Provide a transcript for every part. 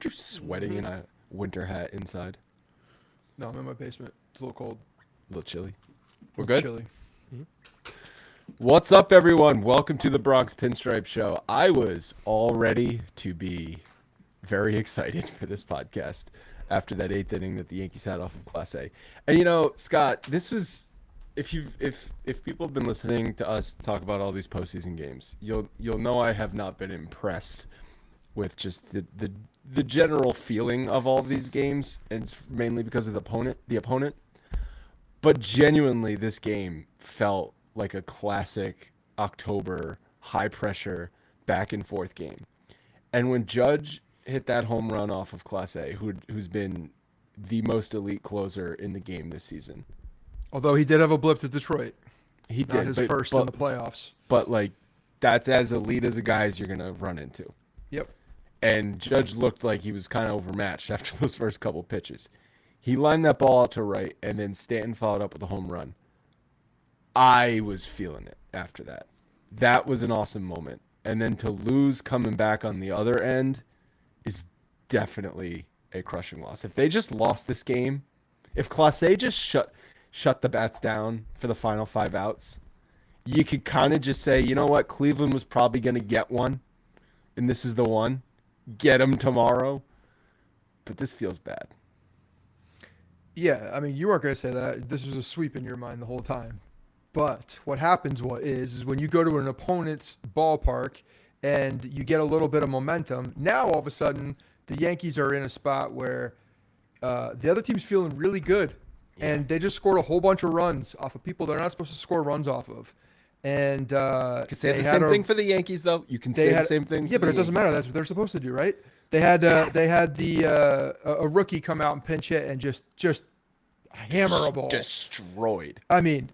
Aren't you sweating in a winter hat inside? No, I'm in my basement. It's a little cold. A little chilly. We're A little good? chilly. What's up, everyone? Welcome to the Bronx Pinstripe Show. I was all ready to be very excited for this podcast after that 8th inning that the Yankees had off of Class A. And you know, Scott, this was if people have been listening to us talk about all these postseason games, you'll know I have not been impressed with just the general feeling of all of these games, and it's mainly because of the opponent. But genuinely, this game felt like a classic October high pressure back and forth game. And when Judge hit that home run off of Class A, who's been the most elite closer in the game this season. Although he did have a blip to Detroit. He It's did. not his first in the playoffs. But like, that's as elite as a guy as you're going to run into. Yep. And Judge looked like he was kind of overmatched after those first couple pitches. He lined that ball out to right, and then Stanton followed up with a home run. I was feeling it after that. That was an awesome moment. And then to lose coming back on the other end is definitely a crushing loss. If they just lost this game, if Class A just shut the bats down for the final 5 outs, you could kind of just say, you know what, Cleveland was probably going to get one, and this is the one. Get them tomorrow. But this feels bad. Yeah, I mean, you weren't going to say that. This was a sweep in your mind the whole time. But what happens is when you go to an opponent's ballpark and you get a little bit of momentum, now all of a sudden the Yankees are in a spot where the other team's feeling really good. Yeah. And they just scored a whole bunch of runs off of people they're not supposed to score runs off of. And you can say the same thing for the Yankees, though. You can say the same thing. Yeah, but it doesn't matter. That's what they're supposed to do, right? They had a rookie come out and pinch hit and just hammer a ball. Destroyed. I mean,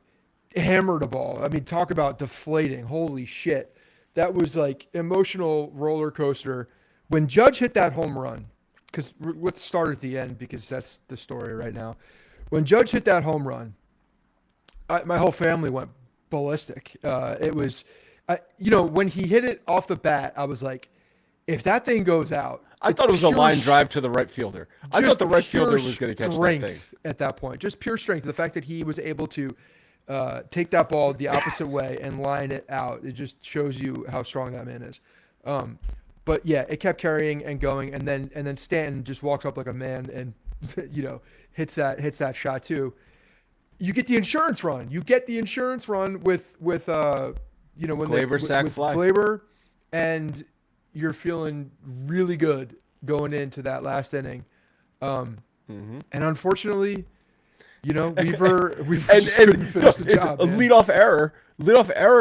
hammered a ball. I mean, talk about deflating. Holy shit. That was like emotional roller coaster. When Judge hit that home run, because let's start at the end because that's the story right now. When Judge hit that home run, my whole family went ballistic. It was, when he hit it off the bat, I was like, if that thing goes out. I thought it was a line drive to the right fielder. I thought the right fielder was going to catch that thing. At that point. Just pure strength. The fact that he was able to take that ball the opposite way and line it out, it just shows you how strong that man is. But yeah, it kept carrying and going, and then Stanton just walks up like a man and hits that shot too. You get the insurance run. with Glaber sack fly. Glaber, and you're feeling really good going into that last inning. And unfortunately, Weaver just couldn't finish the job. A leadoff error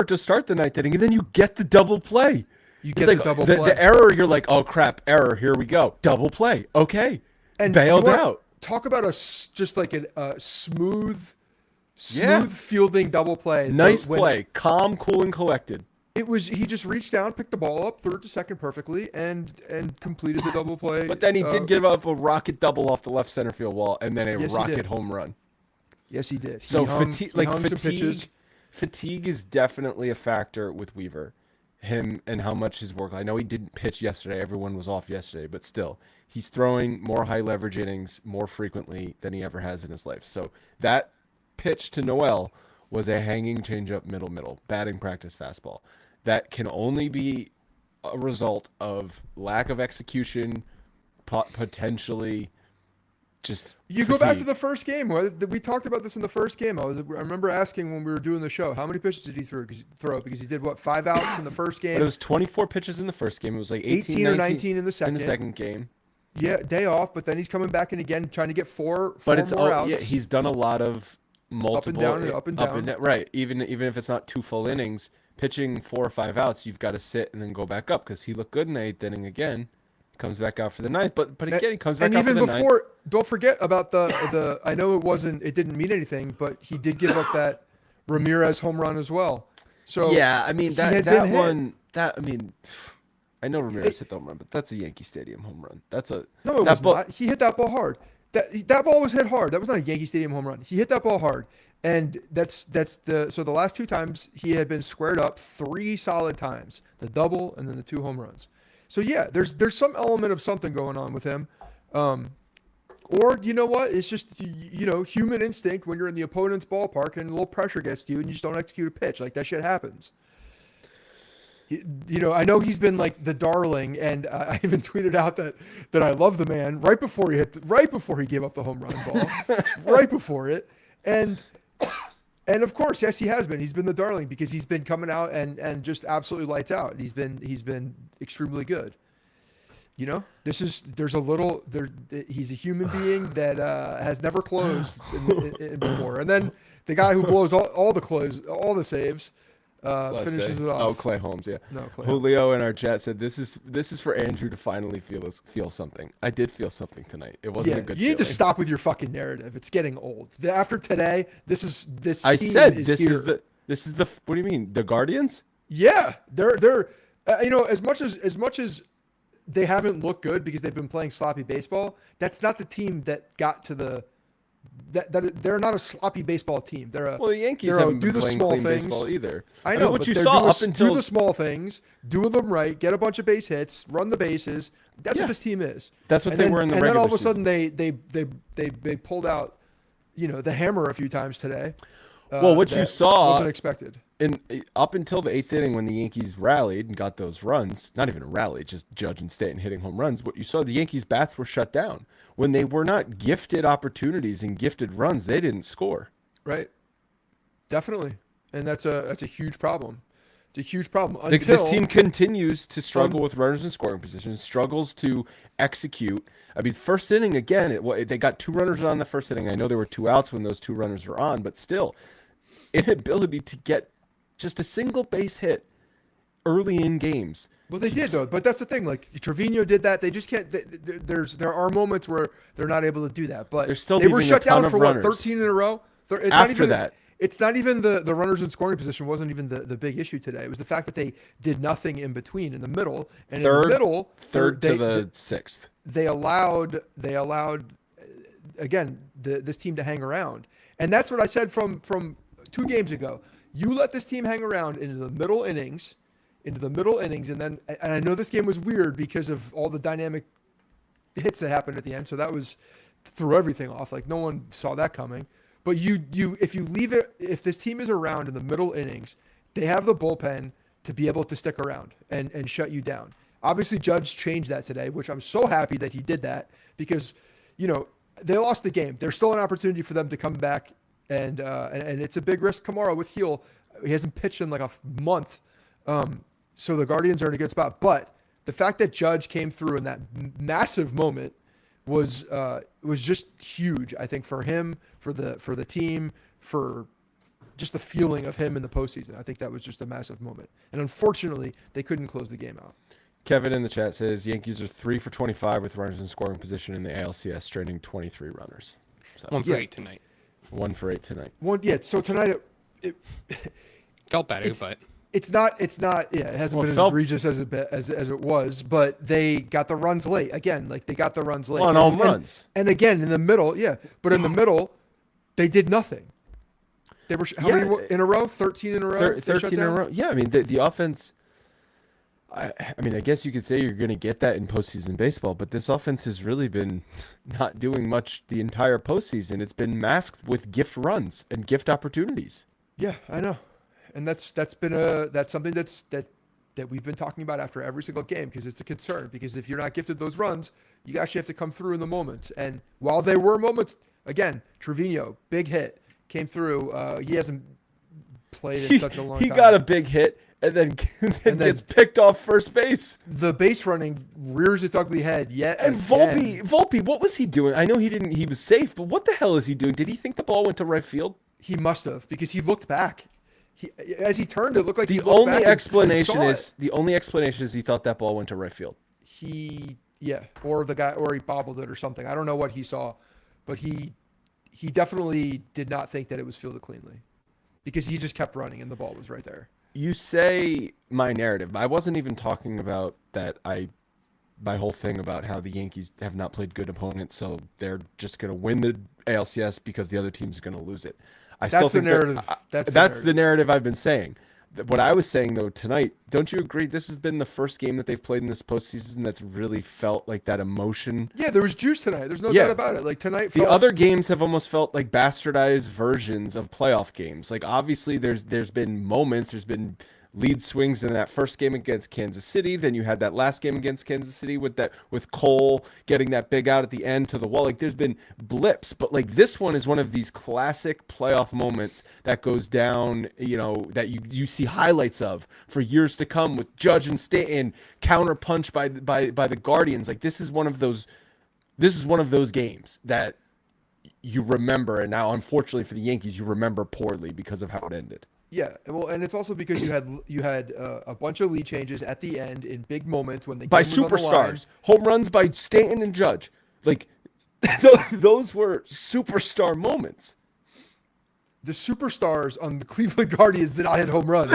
to start the 9th inning, and then you get the double play. Double play. The error, you're like, oh crap, error, here we go. Double play. Okay. And bailed out. Talk about a smooth fielding double play. Nice play. Calm, cool, and collected. He just reached down, picked the ball up, third to second perfectly, and completed the double play. But then he did give up a rocket double off the left center field wall, and then a rocket home run. Yes, he did. So fatigue is definitely a factor with Weaver. Him and how much his work. I know he didn't pitch yesterday. Everyone was off yesterday, but still, he's throwing more high leverage innings more frequently than he ever has in his life. So that pitch to Noel was a hanging changeup middle, batting practice fastball. That can only be a result of lack of execution, potentially just you fatigue. Go back to the first game. We talked about this in the first game. I remember asking when we were doing the show, how many pitches did he throw? Because he did 5 outs in the first game. But it was 24 pitches in the first game. It was like 18 or 19 in the second. In the second game. Yeah, day off, but then he's coming back in again, trying to get four more outs. Yeah, he's done a lot of multiple up and down. Right. Even if it's not 2 full innings, pitching 4 or 5 outs, you've got to sit and then go back up because he looked good in the 8th inning again. Comes back out for the 9th, but again he comes back out for the 9th. And even before, don't forget about the. I know it didn't mean anything, but he did give up that Ramirez home run as well. So yeah, I mean that one. I know Ramirez hit the home run, but that's a Yankee Stadium home run. No, it was not. He hit that ball hard. That ball was hit hard. That was not a Yankee Stadium home run. He hit that ball hard, and the last 2 times he had been squared up 3 solid times, the double and then the 2 home runs. So yeah, there's some element of something going on with him. Or you know what? It's just human instinct when you're in the opponent's ballpark and a little pressure gets to you and you just don't execute a pitch. Like that shit happens. I know he's been like the darling, and I even tweeted out that I love the man right before he gave up the home run ball, right before it, and of course, yes, he has been. He's been the darling because he's been coming out and just absolutely lights out. He's been extremely good. He's a human being that has never closed before, and then the guy who blows all the saves. Finishes it off. Oh, Clay Holmes, yeah. No, Clay Julio Holmes. in our chat said this is for Andrew to finally feel something. I did feel something tonight. It wasn't a good You need to feeling. stop with your fucking narrative. It's getting old. After today, this I team said is this here. is the what do you mean? The Guardians? Yeah, they're as much as they haven't looked good because they've been playing sloppy baseball. That's not the team that got to the. That they're not a sloppy baseball team. The Yankees haven't been playing clean baseball either. I know what but you saw up do until the small things, do them right, get a bunch of base hits, run the bases. That's what this team is. That's what they were in the regular And then all of a season. sudden they pulled out, the hammer a few times today. Well, what you saw wasn't expected. Up until the 8th inning when the Yankees rallied and got those runs, not even a rally, just Judge and Stanton hitting home runs, what you saw, the Yankees' bats were shut down. When they were not gifted opportunities and gifted runs, they didn't score. Right. Definitely. And that's a huge problem. It's a huge problem. This team continues to struggle with runners in scoring positions, struggles to execute. I mean, first inning, again, they got 2 runners on the first inning. I know there were 2 outs when those 2 runners were on, but still, inability to get just a single base hit early in games. Well, they did though, but that's the thing. Like Trevino did that. They just can't. There are moments where they're not able to do that. But they were shut down for runners. 13 in a row. It's not even the runners in scoring position wasn't even the big issue today. It was the fact that they did nothing in between in the middle. And in the middle, third to the 6th. They allowed again this team to hang around, and that's what I said from 2 games ago. You let this team hang around into the middle innings, and I know this game was weird because of all the dynamic hits that happened at the end. So that threw everything off. Like no one saw that coming. But if this team is around in the middle innings, they have the bullpen to be able to stick around and shut you down. Obviously, Judge changed that today, which I'm so happy that he did that because, they lost the game. There's still an opportunity for them to come back, and it's a big risk tomorrow with Heel. He hasn't pitched in like a month. So the Guardians are in a good spot. But the fact that Judge came through in that massive moment was just huge. I think for him, for the team, for just the feeling of him in the postseason. I think that was just a massive moment. And unfortunately, they couldn't close the game out. Kevin in the chat says Yankees are 3 for 25 with runners in scoring position in the ALCS, straining 23 runners. So, 1 for 8 tonight. 1 for 8 tonight. So tonight it felt better, but it hasn't been as egregious as it was, but they got the runs late. Again, they got the runs late. On home runs. And again, in the middle, but in the middle, they did nothing. They were how many in a row? 13 in a row? 13 in a row. Yeah, I mean, the offense, I mean, I guess you could say you're going to get that in postseason baseball, but this offense has really been not doing much the entire postseason. It's been masked with gift runs and gift opportunities. Yeah, I know. And that's something that we've been talking about after every single game because it's a concern. Because if you're not gifted those runs, you actually have to come through in the moments. And while there were moments, again, Trevino, big hit, came through. He hasn't played in such a long time. He got a big hit and then gets picked off first base. The base running rears its ugly head yet and again. Volpe, what was he doing? I know he was safe, but what the hell is he doing? Did he think the ball went to right field? He must have because he looked back. As he turned, it looked like the only explanation is he thought that ball went to right field. Or the guy, or he bobbled it or something. I don't know what he saw, but he definitely did not think that it was fielded cleanly because he just kept running and the ball was right there. You say my narrative. I wasn't even talking about that. My whole thing about how the Yankees have not played good opponents, so they're just going to win the ALCS because the other team's going to lose it. That's the narrative I've been saying. What I was saying though tonight, don't you agree? This has been the first game that they've played in this postseason that's really felt like that emotion. Yeah, there was juice tonight. There's no Yeah. doubt about it. Like tonight, The other games have almost felt like bastardized versions of playoff games. Like obviously there's been moments, there's been lead swings in that first game against Kansas City. Then you had that last game against Kansas City with Cole getting that big out at the end to the wall. Like there's been blips, but like this one is one of these classic playoff moments that goes down, that you see highlights of for years to come with Judge and Stanton counter punch by the Guardians. Like this is one of those games that you remember, and now unfortunately for the Yankees, you remember poorly because of how it ended. Yeah, well, and it's also because you had a bunch of lead changes at the end in big moments when the By game was on the line. superstars, home runs by Stanton and Judge. Like those were superstar moments. The superstars on the Cleveland Guardians did not hit home runs.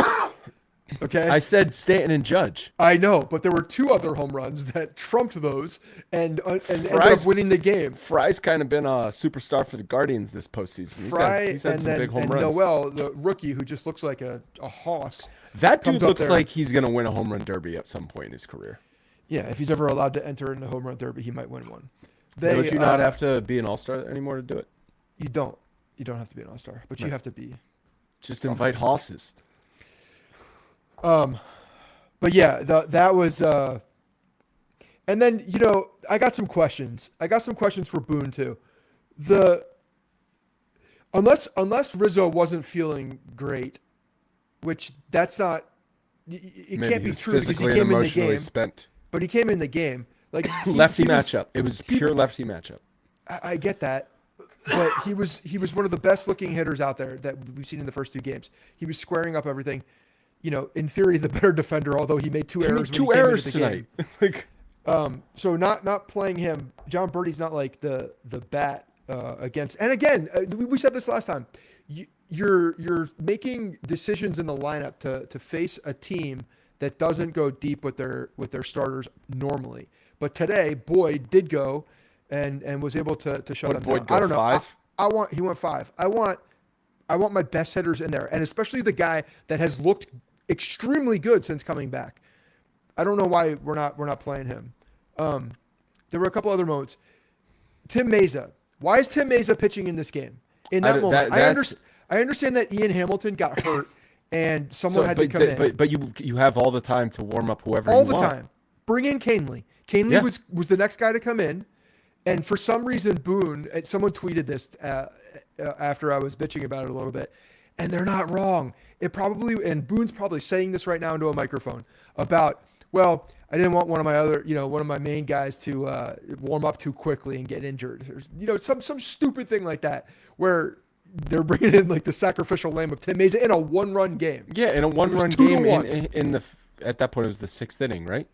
Okay, I said Stanton and Judge. I know, but there were two other home runs that trumped those and ended Fry's- up winning the game. Fry's kind of been a superstar for the Guardians this postseason. He's had some big home runs. Noel, the rookie who just looks like a hoss. That dude comes up looks there. like he's going to win a home run derby at some point in his career. Yeah, if he's ever allowed to enter in the home run derby, he might win one. Don't you not have to be an all-star anymore to do it? You don't. You don't have to be an all-star, but you have to be. Just invite hosses. But yeah, that was. And then I got some questions. I got some questions for Boone too. Unless Rizzo wasn't feeling great, which that's not. It Maybe can't he be was true because he physically and came in the emotionally game. spent. But he came in the game like Lefty he was- matchup. It was pure lefty matchup. I get that, but he was one of the best looking hitters out there that we've seen in the first two games. He was squaring up everything. In theory, the better defender, although he made two errors. Two when he came errors into the game. tonight. Like, So not playing him. John Birdie's not like the bat against. And again, we said this last time. You're making decisions in the lineup to face a team that doesn't go deep with their starters normally. But today, Boyd did go and was able to shut them Boyd down. go I don't know. 5? He went 5. I want my best hitters in there, and especially the guy that has looked extremely good since coming back. I don't know why we're not playing him. There were a couple other moments. Tim Meza. Why is Tim Meza pitching in this game? In that moment, I understand that Ian Hamilton got hurt and someone had to come in. But you have all the time to warm up whoever All you the want. time. Bring in Canely. Canely Yeah. was the next guy to come in. And for some reason, Boone, and someone tweeted this after I was bitching about it a little bit, and they're not wrong. And Boone's probably saying this right now into a microphone about, well, I didn't want one of my main guys to warm up too quickly and get injured. Some stupid thing like that where they're bringing in like the sacrificial lamb of Tim Meza in a one-run game. Yeah, in a one-run 2-1. game at that point it was the 6th inning, right?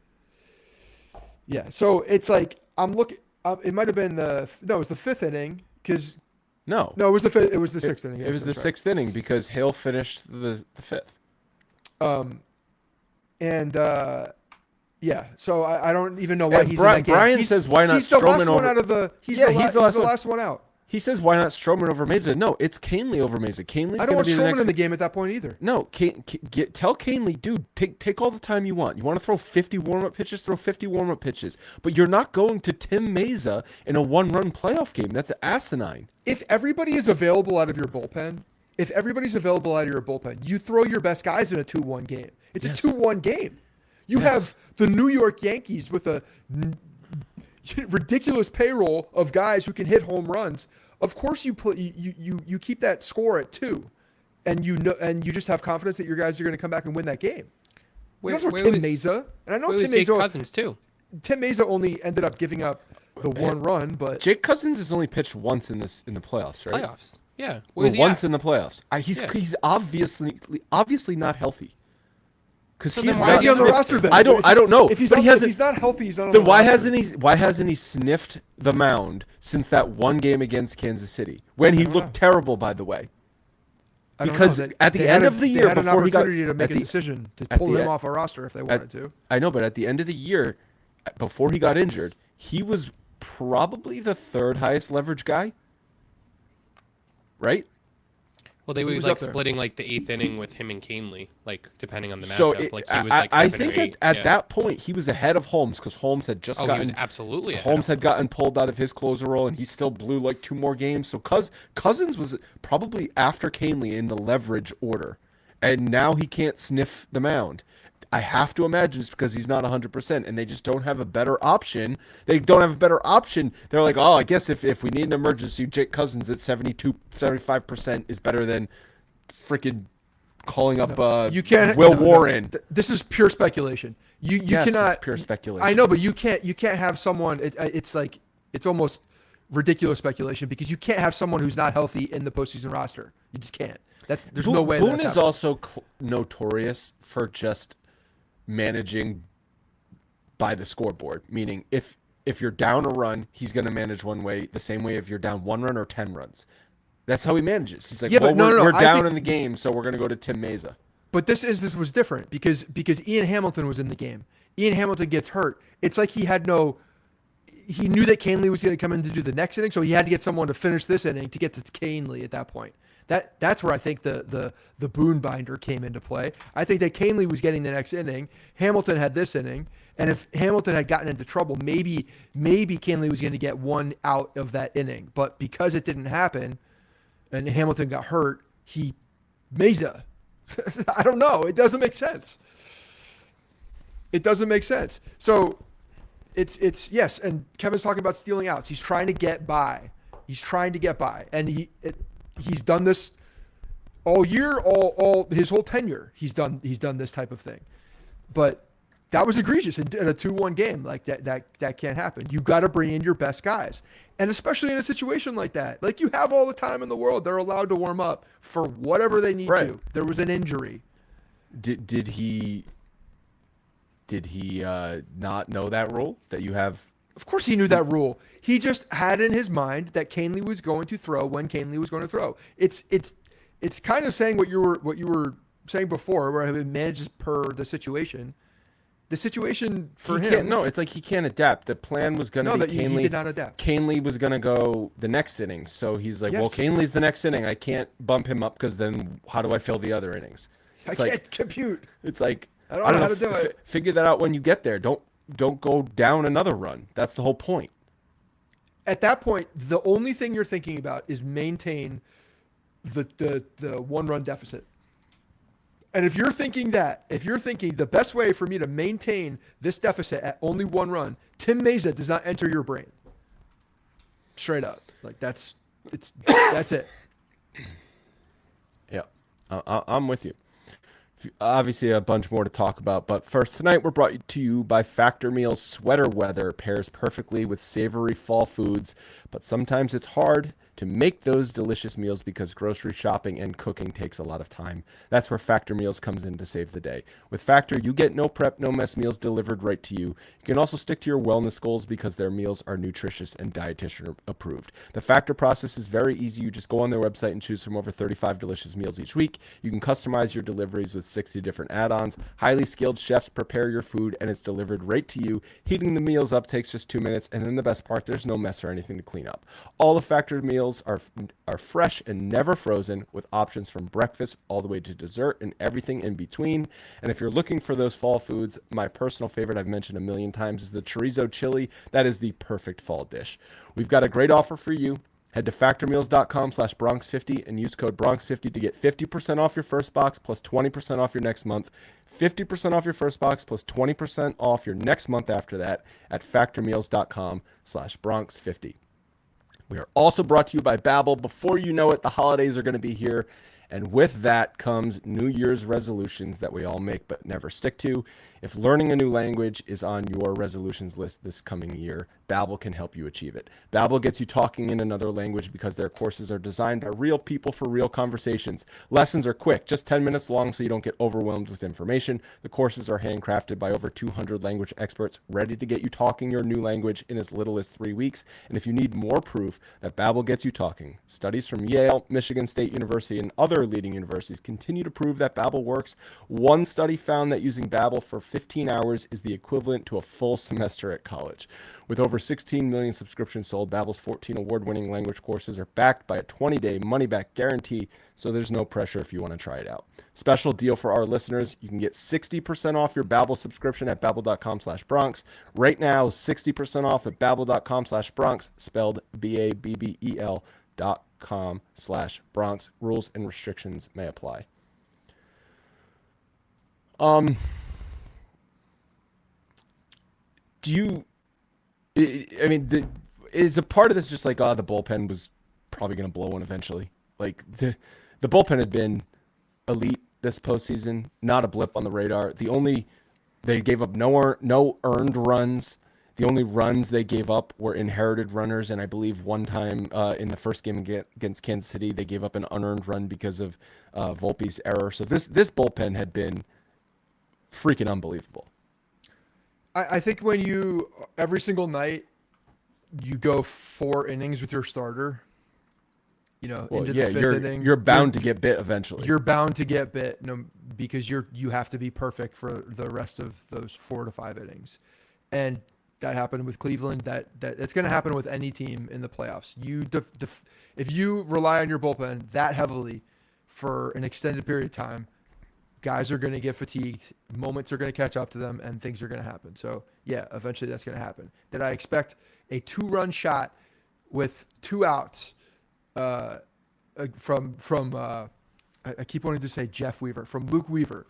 Yeah, so it's like I'm looking. It might have been it was the 5th inning because No, it was the 5th. It was the 6th inning. it was the 6th inning because Hale finished the 5th. Yeah, so I don't even know why he's in that game. Brian says why not he's the last Stroman one over? out of the. He's Yeah, the he's the last one. last one out. He says why not Stroman over Meza? No, it's Canely over Meza. Canely's I going don't want to be the Stroman next. in the game at that point either. No, tell Canely, dude, take all the time you want. You want to throw 50 warm-up pitches, throw 50 warm-up pitches. But you're not going to Tim Meza in a one-run playoff game. That's asinine. If everybody is available out of your bullpen, you throw your best guys in a 2-1 game. It's Yes. a 2-1 game. You Yes. have the New York Yankees with a ridiculous payroll of guys who can hit home runs. Of course, you keep that score at 2, and you just have confidence that your guys are going to come back and win that game. Where Tim was Meza, and I know Tim Jake Meza. Cousins too? Tim Meza only ended up giving up the one run, but Jake Cousins has only pitched once in the playoffs, right? Playoffs. Yeah. Well, once in the playoffs. He's obviously not healthy. Because So he's then why why not is he on the sniffed- roster then? I don't know. If he's but not, he hasn't. if he's not healthy, he's not on Then the why roster. hasn't he sniffed the mound since that one game against Kansas City when he looked terrible, by the way? I don't Because know. at the They end had of the they year had an before he got opportunity to make at a the- decision to at pull the him end- off a roster if they wanted to. I know, but at the end of the year, before he got injured, he was probably the 3rd highest leverage guy. Right? Well, they He were was like up there. splitting like the eighth inning with him and Canely, like depending on the So matchup. Like he I, was like I 7 or think 8. at Yeah. that point he was ahead of Holmes because Holmes had just Oh, he gotten was absolutely ahead Holmes of had us. gotten pulled out of his closer role, and he still blew like 2 more games. So Cousins was probably after Canely in the leverage order, and now he can't sniff the mound. I have to imagine it's because he's not 100%, and they just don't have a better option. They don't have a better option. They're like, oh, I guess if we need an emergency, Jake Cousins at 75% is better than freaking calling up You can't. Will no, no. Warren. This is pure speculation. You Yes, it's cannot. pure speculation. I know, but you can't have someone. It's like it's almost ridiculous speculation because you can't have someone who's not healthy in the postseason roster. You just can't. There's no way. Boone that's is happening. also notorious for just managing by the scoreboard. Meaning, if you're down a run, he's going to manage one way, the same way if you're down 1 run or 10 runs. That's how he manages. He's like, Yeah, well, but no. we're I down think- in the game, so we're going to go to Tim Mesa. But this was different because Ian Hamilton was in the game. Ian Hamilton gets hurt. It's like he knew that Canely was going to come in to do the next inning, so he had to get someone to finish this inning to get to Canely at that point. That's where I think the Boone binder came into play. I think that Canely was getting the next inning. Hamilton had this inning, and if Hamilton had gotten into trouble, maybe Canely was going to get one out of that inning. But because it didn't happen, and Hamilton got hurt, Mesa. I don't know. It doesn't make sense. It doesn't make sense. So it's yes, and Kevin's talking about stealing outs. He's trying to get by. And he's done this all year, all his whole tenure. He's done this type of thing. But that was egregious in a 2-1 game. Like that can't happen. You got to bring in your best guys. And especially in a situation like that. Like you have all the time in the world. They're allowed to warm up for whatever they need Right. to. There was an injury. Did he not know that rule that you have? Of course he knew that rule. He just had in his mind that Canely was going to throw when Canely was going to throw. It's kind of saying what you were saying before, where it manages per the situation. The situation for him. No, it's like he can't adapt. The plan was going to be he Canely. did not adapt. Canely was going to go the next inning. So he's like, Yes. well, Canely's the next inning. I can't bump him up because then how do I fill the other innings? I It's can't like, compute. it's like, I don't know how to do it. Figure that out when you get there. Don't go down another run. That's the whole point. At that point, the only thing you're thinking about is maintain the 1-run deficit. And if you're thinking the best way for me to maintain this deficit at only 1 run, Tim Mesa does not enter your brain. Straight up. Like that's it. Yeah, I'm with you. Obviously, a bunch more to talk about, but first, tonight we're brought to you by Factor Meals. Sweater weather pairs perfectly with savory fall foods, but sometimes it's hard to make those delicious meals because grocery shopping and cooking takes a lot of time. That's where Factor Meals comes in to save the day. With Factor, you get no prep, no mess meals delivered right to you. You can also stick to your wellness goals because their meals are nutritious and dietitian approved. The Factor process is very easy. You just go on their website and choose from over 35 delicious meals each week. You can customize your deliveries with 60 different add-ons. Highly skilled chefs prepare your food and it's delivered right to you. Heating the meals up takes just 2 minutes, and then the best part, there's no mess or anything to clean up. All the Factor meals are fresh and never frozen, with options from breakfast all the way to dessert and everything in between. And if you're looking for those fall foods, my personal favorite I've mentioned a million times is the chorizo chili. That is the perfect fall dish. We've got a great offer for you. Head to factormeals.com/Bronx50 and use code Bronx50 to get 50% off your first box plus 20% off your next month. 50% off your first box plus 20% off your next month after that at factormeals.com/Bronx50. We are also brought to you by Babbel. Before you know it, the holidays are going to be here. And with that comes New Year's resolutions that we all make but never stick to. If learning a new language is on your resolutions list this coming year, Babbel can help you achieve it. Babbel gets you talking in another language because their courses are designed by real people for real conversations. Lessons are quick, just 10 minutes long so you don't get overwhelmed with information. The courses are handcrafted by over 200 language experts ready to get you talking your new language in as little as 3 weeks. And if you need more proof that Babbel gets you talking, studies from Yale, Michigan State University, and other other leading universities continue to prove that Babbel works. One study found that using Babbel for 15 hours is the equivalent to a full semester at college. With over 16 million subscriptions sold, Babbel's 14 award-winning language courses are backed by a 20-day money-back guarantee, so there's no pressure if you want to try it out. Special deal for our listeners. You can get 60% off your Babbel subscription at babbel.com/Bronx. Right now, 60% off at babbel.com/Bronx, spelled BABBEL.com/Bronx. Rules and restrictions may apply. Do you, I mean, is a part of this just like, the bullpen was probably going to blow one eventually? Like, the bullpen had been elite this postseason, not a blip on the radar. They gave up no earned runs. The only runs they gave up were inherited runners, and I believe one time in the first game against Kansas City, they gave up an unearned run because of Volpe's error. So this bullpen had been freaking unbelievable. I think when every single night you go 4 innings with your starter, into the fifth inning, you're bound to get bit eventually. You're bound to get bit, because you have to be perfect for the rest of those 4 to 5 innings, and that happened with Cleveland. It's going to happen with any team in the playoffs. If you rely on your bullpen that heavily for an extended period of time, guys are going to get fatigued. Moments are going to catch up to them, and things are going to happen. So yeah, eventually that's going to happen. Did I expect a 2-run shot with 2 outs? From I keep wanting to say Jeff Weaver, from Luke Weaver.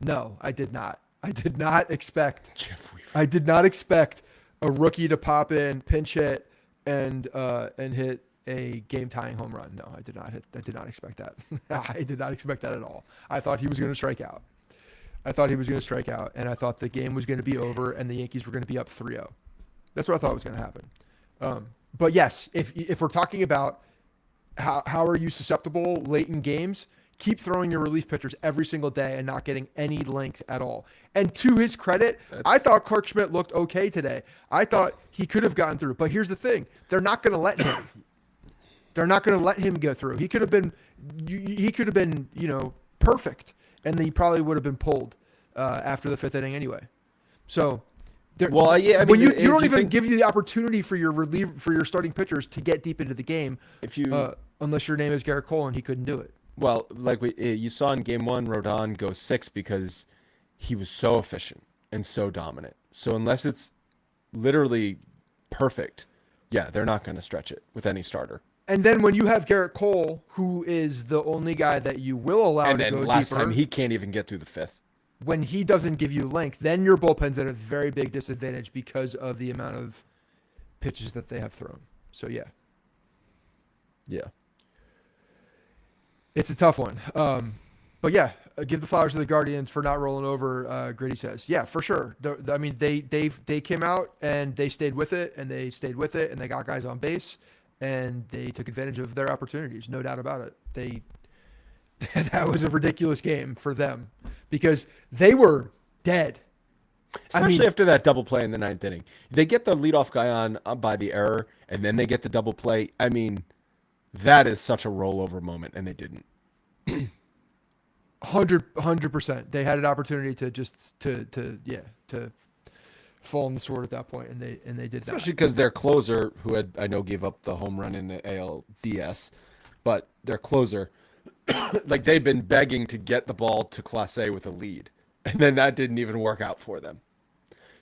No, I did not. I did not expect Jeff Weaver. I did not expect a rookie to pop in, pinch hit, and hit a game-tying home run. No, I did not expect that. I did not expect that at all. I thought he was going to strike out. And I thought the game was going to be over and the Yankees were going to be up 3-0. That's what I thought was going to happen. But yes, if we're talking about how are you susceptible late in games, keep throwing your relief pitchers every single day and not getting any length at all. And to his credit, I thought Clark Schmidt looked okay today. I thought he could have gotten through. But here's the thing. They're not going to let him. They're not going to let him go through. He could have been, perfect. And he probably would have been pulled after the 5th inning anyway. So, when you don't even give you the opportunity for your starting pitchers to get deep into the game, unless your name is Garrett Cole and he couldn't do it. Well, like you saw in Game 1, Rodon go 6 because he was so efficient and so dominant. So unless it's literally perfect, they're not going to stretch it with any starter. And then when you have Garrett Cole, who is the only guy that you will allow to go deeper. And then last time he can't even get through the 5th. When he doesn't give you length, then your bullpen's at a very big disadvantage because of the amount of pitches that they have thrown. So, yeah. It's a tough one. But, yeah, give the flowers to the Guardians for not rolling over, Gritty says. Yeah, for sure. They came out and they stayed with it, and they got guys on base, and they took advantage of their opportunities. No doubt about it. That was a ridiculous game for them because they were dead. Especially after that double play in the 9th inning. They get the leadoff guy on by the error, and then they get the double play. I mean, that is such a rollover moment, and they didn't. 100%. They had an opportunity to fall on the sword at that point, and they did. Especially because their closer, who gave up the home run in the ALDS, but their closer, like they'd been begging to get the ball to Clase with a lead, and then that didn't even work out for them.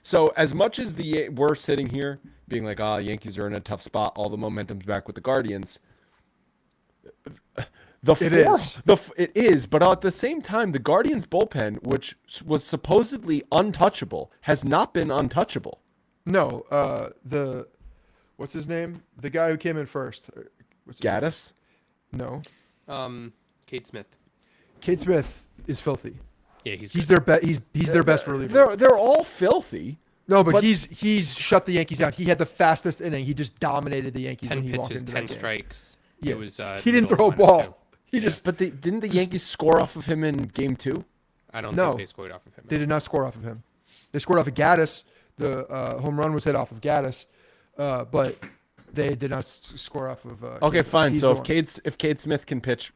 So as much as we're sitting here being like, Yankees are in a tough spot, all the momentum's back with the Guardians. It is, but at the same time, the Guardians bullpen, which was supposedly untouchable, has not been untouchable. No, what's his name? The guy who came in first. Gaddis? No. Cade Smith. Cade Smith is filthy. Yeah, he's their best reliever. They're all filthy. No, but he's shut the Yankees out. He had the fastest inning. He just dominated the Yankees. 10 when he pitches, walked into 10 that game. strikes. Yeah, He didn't throw a ball. Didn't the Yankees score off of him in Game 2? I don't think they scored off of him. They did not score off of him. They scored off of Gaddis. The home run was hit off of Gaddis, but they did not score off of. Okay, fine. So if Cade Smith can pitch,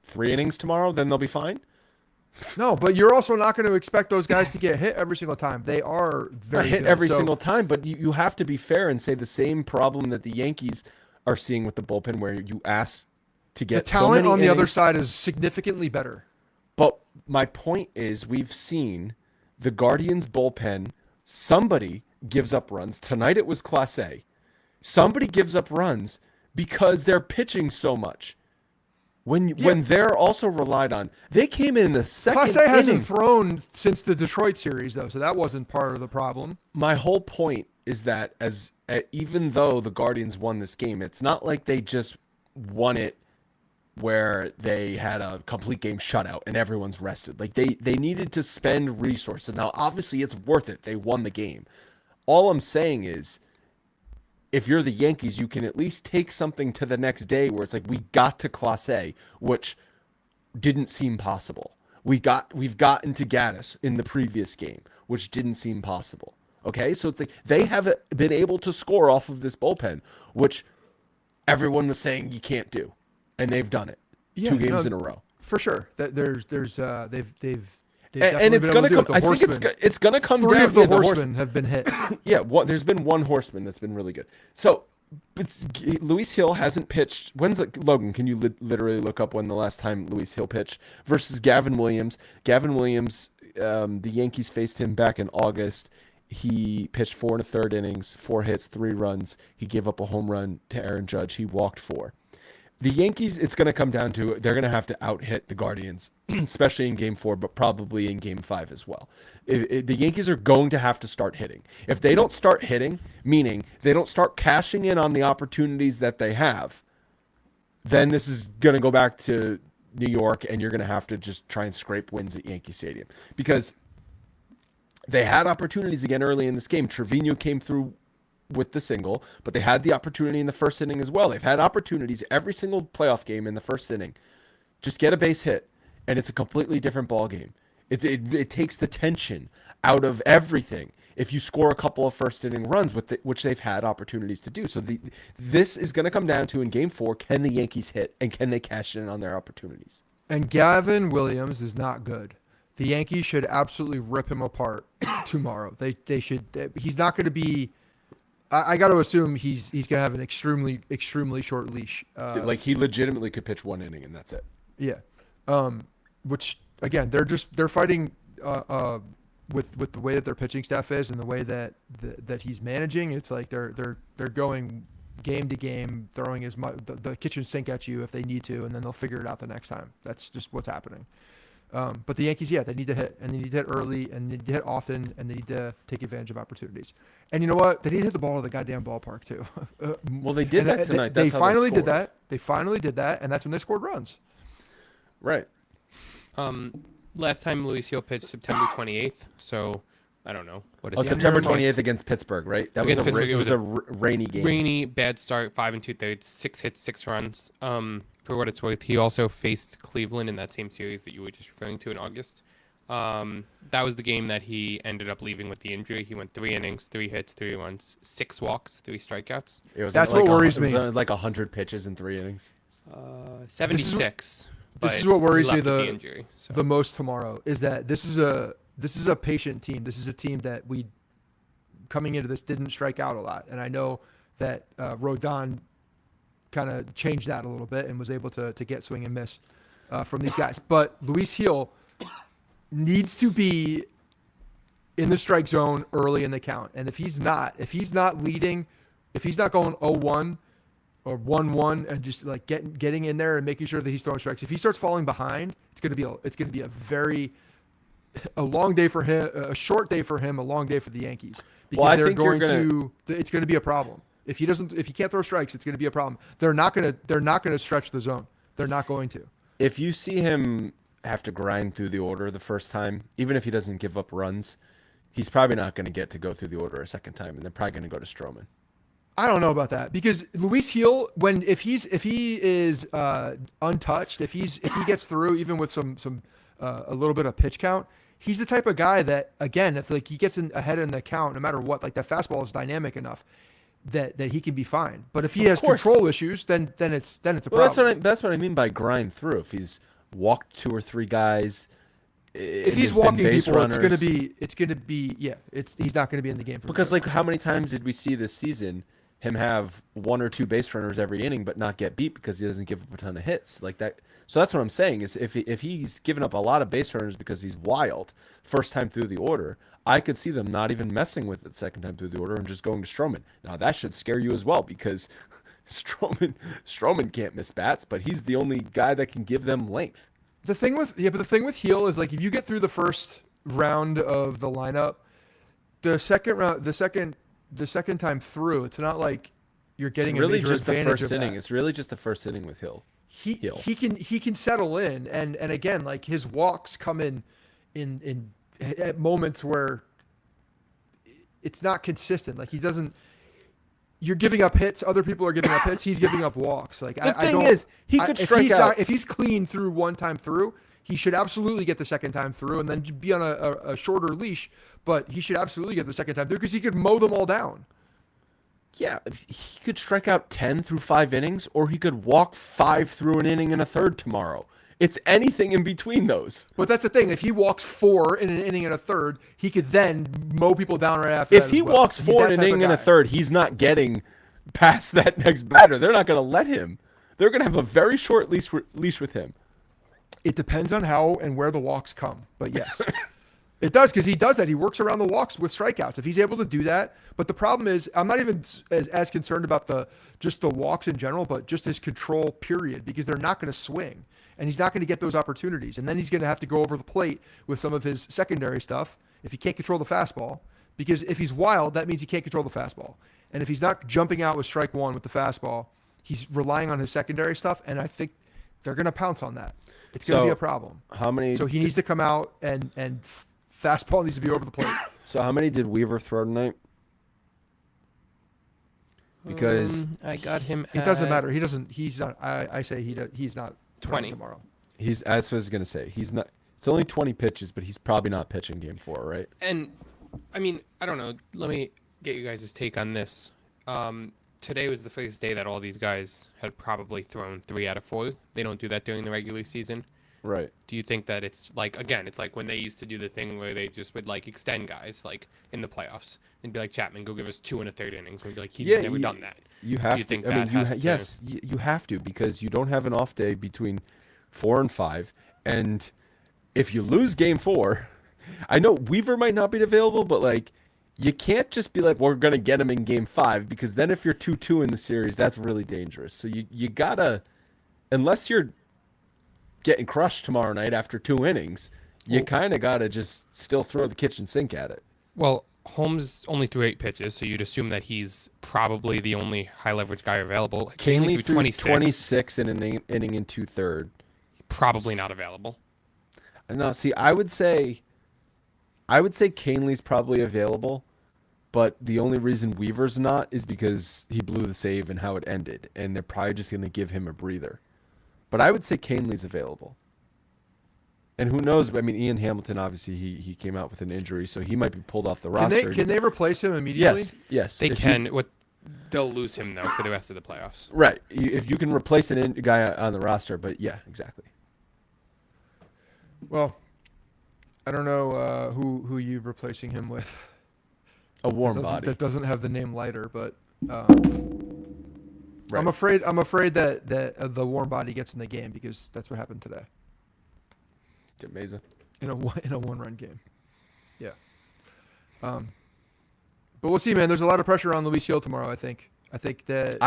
3 innings tomorrow, then they'll be fine. No, but you're also not going to expect those guys to get hit every single time. They are very hit good. every single time, but you have to be fair and say the same problem that the Yankees are seeing with the bullpen, where you ask to get the talent so many on the other innings. side is significantly better. But my point is, we've seen the Guardians bullpen, somebody gives up runs. Tonight it was Class A. Somebody gives up runs because they're pitching so much. When they're also relied on, they came in the second Class A hasn't inning. thrown since the Detroit series, though, so that wasn't part of the problem. My whole point is that even though the Guardians won this game, it's not like they just won it where they had a complete game shutout and everyone's rested. Like they needed to spend resources. Now, obviously, it's worth it. They won the game. All I'm saying is, if you're the Yankees, you can at least take something to the next day where it's like, we got to Class A, which didn't seem possible. We've gotten to Gaddis in the previous game, which didn't seem possible. Okay, so it's like they haven't been able to score off of this bullpen, which everyone was saying you can't do, and they've done it 2 games in a row For sure. That they've and it's gonna come. I think it's gonna come down. 3 of the yeah, horsemen have been hit. Yeah, there's been 1 horseman that's been really good. So, Luis Hill hasn't pitched. Logan? Can you literally look up when the last time Luis Hill pitched versus Gavin Williams? Gavin Williams, the Yankees faced him back in August. He pitched 4 1/3 innings, 4 hits, 3 runs. He gave up a home run to Aaron Judge. He walked 4. The Yankees, it's going to come down to, they're going to have to out-hit the Guardians, especially in Game 4, but probably in Game 5 as well. The Yankees are going to have to start hitting. If they don't start hitting, meaning they don't start cashing in on the opportunities that they have, then this is going to go back to New York, and you're going to have to just try and scrape wins at Yankee Stadium. Because they had opportunities again early in this game. Trevino came through with the single, but they had the opportunity in the first inning as well. They've had opportunities every single playoff game in the first inning. Just get a base hit, and it's a completely different ball game. It takes the tension out of everything if you score a couple of first inning runs, which they've had opportunities to do. So this is going to come down to, in Game 4, can the Yankees hit, and can they cash in on their opportunities? And Gavin Williams is not good. The Yankees should absolutely rip him apart tomorrow. They should. He's not going to be. I got to assume he's going to have an extremely short leash. Like, he legitimately could pitch 1 inning and that's it. Yeah. Which again, they're fighting with the way that their pitching staff is and the way that he's managing. It's like they're going game to game, throwing as much the kitchen sink at you if they need to, and then they'll figure it out the next time. That's just what's happening. But the Yankees, they need to hit, and they need to hit early, and they need to hit often, and they need to take advantage of opportunities. And you know what? They need to hit the ball to the goddamn ballpark too. Well, they did that tonight. They finally did that. They finally did that, and that's when they scored runs. Right. Last time Luis Hill pitched September 28th, so I don't know. What is September 28th against Pittsburgh, right? That was it was a rainy game. Rainy, bad start, 5 2/3, 6 hits, 6 runs. For what it's worth, he also faced Cleveland in that same series that you were just referring to in August. That was the game that he ended up leaving with the injury. He went 3 innings, 3 hits, 3 runs, 6 walks, 3 strikeouts. That's what worries me. It was like 100 pitches in 3 innings. 76. This is what worries me the most tomorrow is that this is a patient team. This is a team that we coming into this didn't strike out a lot, and I know that Rodon kind of changed that a little bit and was able to get swing and miss from these guys. But Luis Hill needs to be in the strike zone early in the count. And if he's not leading, if he's not going 0-1 or 1-1 and just like getting in there and making sure that he's throwing strikes, if he starts falling behind, it's going to be a long day for him, a short day for him, a long day for the Yankees. Because it's going to be a problem. If he can't throw strikes, it's going to be a problem. They're not going to stretch the zone. They're not going to. If you see him have to grind through the order the first time, even if he doesn't give up runs, he's probably not going to get to go through the order a second time, and they're probably going to go to Stroman. I don't know about that because Luis Hill, if he is untouched, if he gets through even with some a little bit of pitch count, he's the type of guy that, again, if like he gets ahead in the count, no matter what, like that fastball is dynamic enough that he can be fine. But if he has control issues, then it's a problem. That's what I mean by grind through. If he's walked 2 or 3 guys. If he's walking people, it's gonna be he's not gonna be in the game for because like how many times did we see this season him have 1 or 2 base runners every inning but not get beat because he doesn't give up a ton of hits like that. So that's what I'm saying is if he's given up a lot of base runners because he's wild first time through the order, I could see them not even messing with it second time through the order and just going to Stroman. Now that should scare you as well because Stroman can't miss bats, but he's the only guy that can give them length. The thing with Heel is like if you get through the first round of the lineup, the second time through, it's not like you're getting really a major just the advantage first of inning. that. It's really just the first inning with Hill. He can settle in and again like his walks come in at moments where it's not consistent. Like he doesn't. You're giving up hits. Other people are giving up hits. He's giving up walks. Like the thing is, he could strike out. If he's clean through one time through, he should absolutely get the second time through and then be on a shorter leash. But he should absolutely get the second time through because he could mow them all down. Yeah, he could strike out 10 through 5 innings, or he could walk 5 through an inning and a third tomorrow. It's anything in between those. But that's the thing. If he walks 4 in an inning and a third, he could then mow people down right after If that he as well. walks He's 4 that in an type of inning and a guy. third, he's not getting past that next batter. They're not going to let him. They're going to have a very short leash with him. It depends on how and where the walks come. But yes, it does because he does that. He works around the walks with strikeouts. If he's able to do that. But the problem is I'm not even as concerned about just the walks in general, but just his control period because they're not going to swing. And he's not going to get those opportunities. And then he's going to have to go over the plate with some of his secondary stuff if he can't control the fastball. Because if he's wild, that means he can't control the fastball. And if he's not jumping out with strike one with the fastball, he's relying on his secondary stuff. And I think they're going to pounce on that. It's going to be a problem. So he needs to come out and fastball needs to be over the plate. So how many did Weaver throw tonight? Because I got him. It doesn't matter. He doesn't. He's not. I say he's not 20 tomorrow. he's, as I was going to say, he's not. It's only 20 pitches, but he's probably not pitching game 4, right? And I mean, I don't know. Let me get you guys' take on this. Today was the first day that all these guys had probably thrown 3 out of 4. They don't do that during the regular season. Right. Do you think that it's like, again, it's like when they used to do the thing where they just would like extend guys like in the playoffs and be like, Chapman, go give us 2 1/3 innings. We'd be like, he's never done that. You have Do you to. think I mean, that has to- yes, you have to because you don't have an off day between 4 and 5. And if you lose game 4, I know Weaver might not be available, but like you can't just be like, we're going to get him in game 5 because then if you're 2-2 in the series, that's really dangerous. So you got to, unless you're getting crushed tomorrow night after 2 innings, you kind of got to just still throw the kitchen sink at it. Well, Holmes only threw 8 pitches, so you'd assume that he's probably the only high leverage guy available. Canley threw 26 in an inning and 2/3. Probably not available. No, see, I would say Canley's probably available, but the only reason Weaver's not is because he blew the save and how it ended, and they're probably just going to give him a breather. But I would say Canley's available. And who knows? I mean, Ian Hamilton, obviously, he came out with an injury, so he might be pulled off the roster. Can they replace him immediately? Yes. They can. They'll lose him, though, for the rest of the playoffs. Right. If you can replace a guy on the roster, but yeah, exactly. Well, I don't know who you're replacing him with. A warm body. That doesn't have the name Leiter, but Right. I'm afraid that the warm body gets in the game because that's what happened today Amazing. in a 1-run game. Yeah. But we'll see, man. There's a lot of pressure on Luis Gil tomorrow. I think there's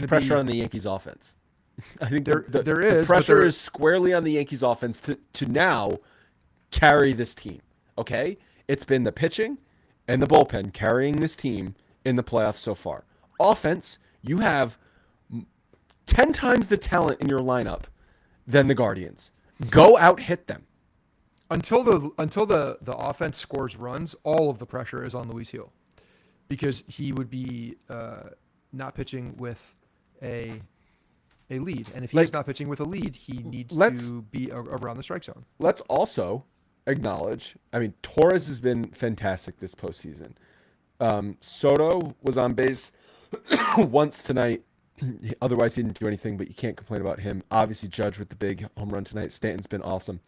pressure on the Yankees offense. I think there is the pressure is squarely on the Yankees offense to now carry this team. Okay, it's been the pitching and the bullpen carrying this team in the playoffs so far. Offense, you have 10 times the talent in your lineup than the Guardians. Go out, hit them. Until the offense scores runs, all of the pressure is on Luis Gil because he would be not pitching with a lead, and if he's not pitching with a lead, he needs to be around the strike zone. Let's also acknowledge, I mean, Torres has been fantastic this postseason. Soto was on base once tonight. Otherwise, he didn't do anything, but you can't complain about him. Obviously, Judge with the big home run tonight. Stanton's been awesome.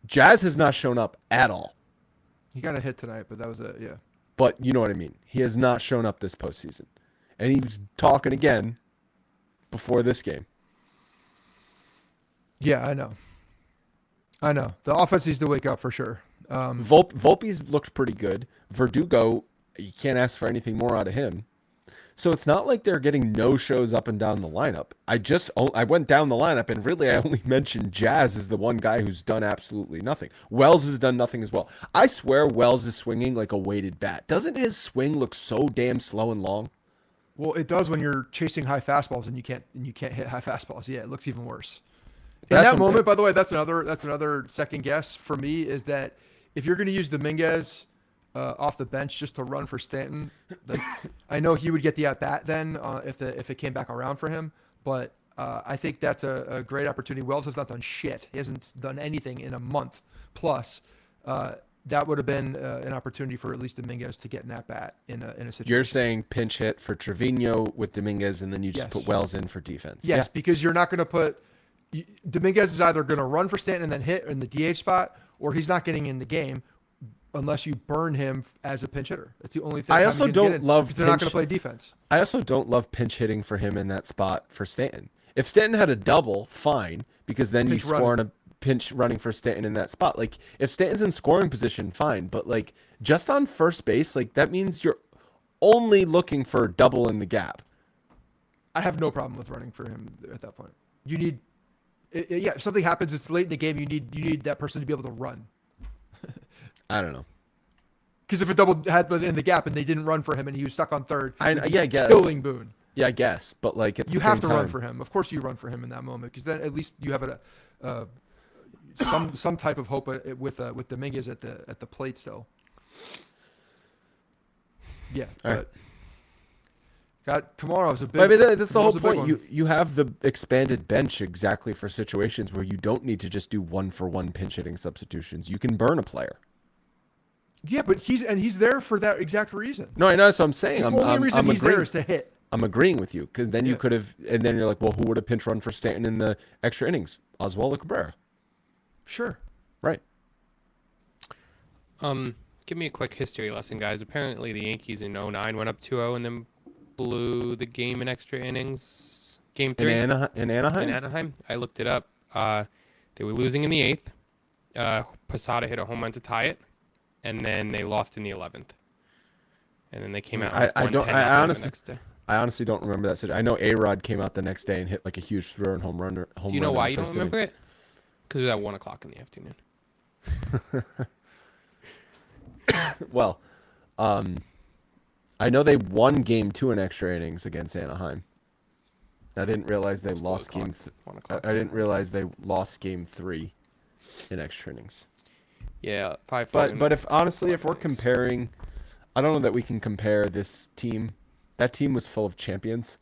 Jazz has not shown up at all. He got a hit tonight, but that was it. Yeah. But you know what I mean. He has not shown up this postseason. And he was talking again before this game. Yeah, I know. The offense needs to wake up for sure. Volpe's looked pretty good. Verdugo, you can't ask for anything more out of him. So it's not like they're getting no shows up and down the lineup. I went down the lineup, and really I only mentioned Jazz as the one guy who's done absolutely nothing. Wells has done nothing as well. I swear Wells is swinging like a weighted bat. Doesn't his swing look so damn slow and long? Well, it does when you're chasing high fastballs and you can't hit high fastballs. Yeah, it looks even worse. In that moment, by the way, that's another second guess for me, is that if you're going to use Dominguez off the bench just to run for Stanton, like, I know he would get the at bat then if it came back around for him, but I think that's a great opportunity. Wells has not done shit. He hasn't done anything in a month plus. That would have been an opportunity for at least Dominguez to get an at bat in a situation. You're saying pinch hit for Trevino with Dominguez, and then you just Yes. put Wells in for defense. Yes, because you're not going to put Dominguez is either going to run for Stanton and then hit in the DH spot, or he's not getting in the game unless you burn him as a pinch hitter. That's the only thing. I also don't love they're not going to play defense. I also don't love pinch hitting for him in that spot for Stanton. If Stanton had a double, fine, because then you score on a pinch running for Stanton in that spot. Like, if Stanton's in scoring position, fine, but like just on first base, like that means you're only looking for a double in the gap. I have no problem with running for him at that point. You need, if something happens, it's late in the game. You need that person to be able to run. I don't know. Because if a double had been in the gap and they didn't run for him and he was stuck on third, I guess. Killing Boone. Yeah, I guess, but like You have to run for him. Of course, you run for him in that moment, because then at least you have some type of hope with Dominguez at the plate still. Yeah, All but tomorrow's a big. But I mean, that's the whole tomorrow's a big point. one. You have the expanded bench exactly for situations where you don't need to just do 1-for-1 pinch hitting substitutions. You can burn a player. Yeah, but he's there for that exact reason. No, I know. So I'm saying The I'm only reason he's agreeing. there is to hit. I'm agreeing with you, because then you Yeah. could have, and then you're like, well, who would have pinch run for Stanton in the extra innings? Oswaldo Cabrera. Sure. Right. Give me a quick history lesson, guys. Apparently, the Yankees in 2009 went up 2-0 and then blew the game in extra innings. Game 3 In Anaheim? in Anaheim. I looked it up. They were losing in the 8th. Posada hit a home run to tie it, and then they lost in the 11th. And then they came out. I with don't. 110 I the next honestly, day. I honestly don't remember that. I know A-Rod came out the next day and hit like a huge throw and home run. Do you know why you don't remember it? Because it was at 1 o'clock in the afternoon. Well, I know they won game 2 in extra innings against Anaheim. I didn't realize they lost game. 1 o'clock. I didn't realize they lost game 3 in extra innings. Yeah, 5. But if honestly, if we're innings. comparing, I don't know that we can compare this team. That team was full of champions.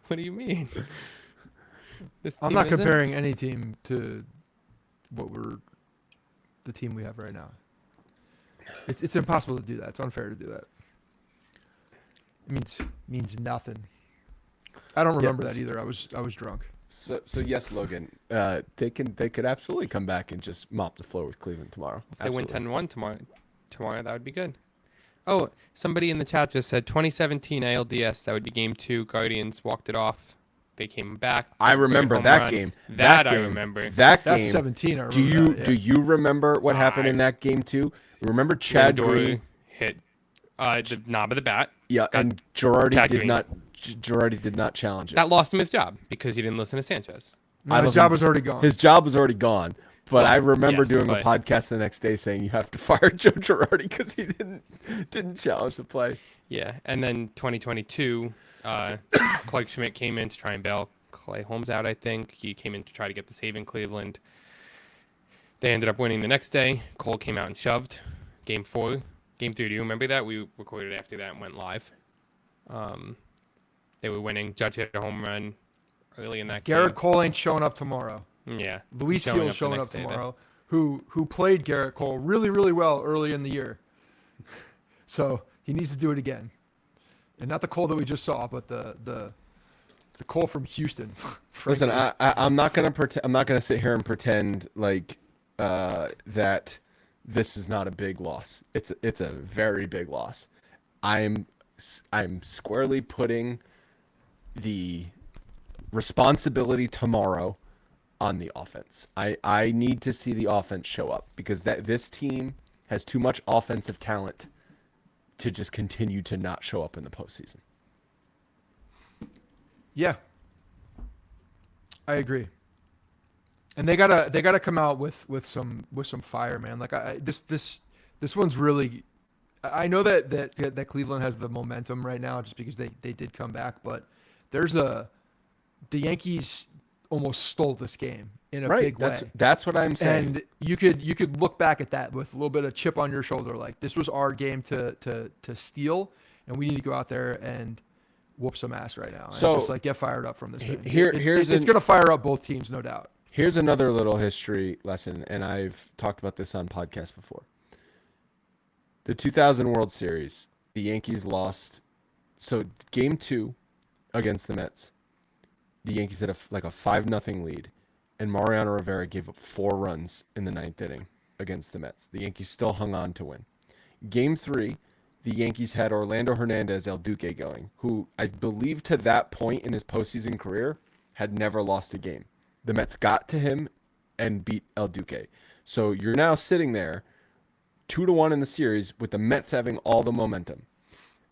What do you mean? This I'm team not isn't? comparing any team to the team we have right now. It's impossible to do that. It's unfair to do that. It means nothing. I don't remember that either. I was drunk. So yes, Logan. They could absolutely come back and just mop the floor with Cleveland tomorrow. If they win Absolutely. 10-1 tomorrow, that would be good. Oh, somebody in the chat just said 2017 ALDS. That would be game 2. Guardians walked it off. They came back. I remember home that run. game. That I game. remember. That That's game. 17. I remember Do you that, yeah. do you remember what happened in that game too? Remember Chad Lindor Green? hit the knob of the bat. Yeah, and Girardi Chad did Green. not. Girardi did not challenge it. That lost him his job because he didn't listen to Sanchez. No, I his don't job think- was already gone. His job was already gone. But I remember yes, doing a but- podcast the next day saying you have to fire Joe Girardi because he didn't challenge the play. Yeah, and then 2022, Clark Schmidt came in to try and bail Clay Holmes out, I think. He came in to try to get the save in Cleveland. They ended up winning the next day. Cole came out and shoved. Game 4. Game 3, do you remember that? We recorded after that and went live. They were winning. Judge hit a home run early in that Garrett Cole ain't showing up tomorrow. game. Yeah. Luis Showing Gil up the showing up next day, then. tomorrow, who played Garrett Cole really, really well early in the year. So he needs to do it again. and not the Cole that we just saw, but the Cole from Houston. Listen, frankly. I'm not gonna pretend. I'm not gonna sit here and pretend like that this is not a big loss. It's a very big loss. I'm squarely putting the responsibility tomorrow on the offense. I need to see the offense show up because this team has too much offensive talent to just continue to not show up in the postseason. Yeah, I agree. And they gotta come out with some fire, man. Like this one's really. I know that Cleveland has the momentum right now just because they did come back, but the Yankees almost stole this game in a big way. That's what I'm saying. And you could look back at that with a little bit of chip on your shoulder, like this was our game to steal, and we need to go out there and whoop some ass right now. And So just like get fired up from this thing. It's gonna fire up both teams, no doubt. Here's another little history lesson, and I've talked about this on podcasts before. The 2000 World Series, the Yankees lost. So game 2 against the Mets, the Yankees had a 5-0 lead, and Mariano Rivera gave up 4 runs in the 9th inning against the Mets. The Yankees still hung on to win. Game 3, the Yankees had Orlando Hernandez El Duque going, who I believe to that point in his postseason career had never lost a game. The Mets got to him and beat El Duque. So you're now sitting there 2-1 in the series with the Mets having all the momentum.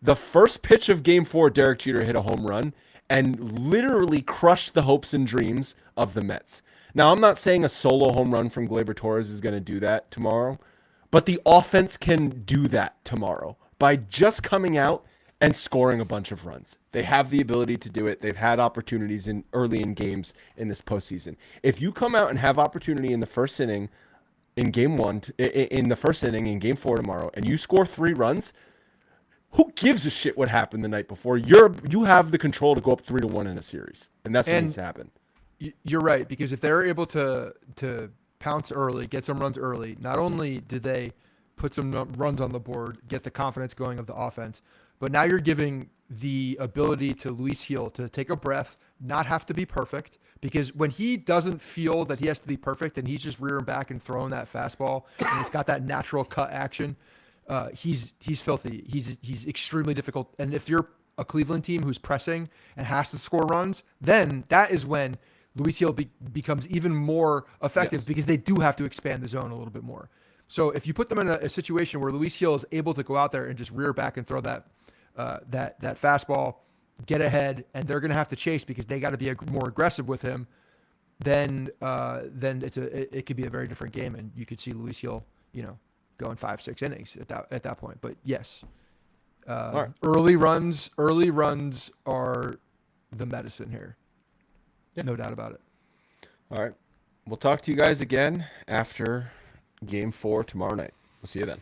The first pitch of game 4, Derek Jeter hit a home run and literally crushed the hopes and dreams of the Mets. Now, I'm not saying a solo home run from Gleyber Torres is going to do that tomorrow, but the offense can do that tomorrow by just coming out and scoring a bunch of runs. They have the ability to do it. They've had opportunities early in games in this postseason. If you come out and have opportunity in the first inning in game 1, in the first inning in game 4 tomorrow, and you score 3 runs, who gives a shit what happened the night before? You have the control to go up 3-1 in a series, and that's what needs to happen. You're right, because if they're able to pounce early, get some runs early, not only do they put some runs on the board, get the confidence going of the offense, but now you're giving the ability to Luis Gil to take a breath, not have to be perfect, because when he doesn't feel that he has to be perfect and he's just rearing back and throwing that fastball and it's got that natural cut action, he's filthy. He's extremely difficult. And if you're a Cleveland team who's pressing and has to score runs, then that is when Luis Gil becomes even more effective, because they do have to expand the zone a little bit more. So if you put them in a situation where Luis Gil is able to go out there and just rear back and throw that fastball, get ahead, and they're going to have to chase because they got to be more aggressive with him, then it could be a very different game, and you could see Luis Gil, going 5-6 innings at that point. But yes, right. early runs are the medicine here. Yeah. No doubt about it. All right. We'll talk to you guys again after game 4 tomorrow night. We'll see you then.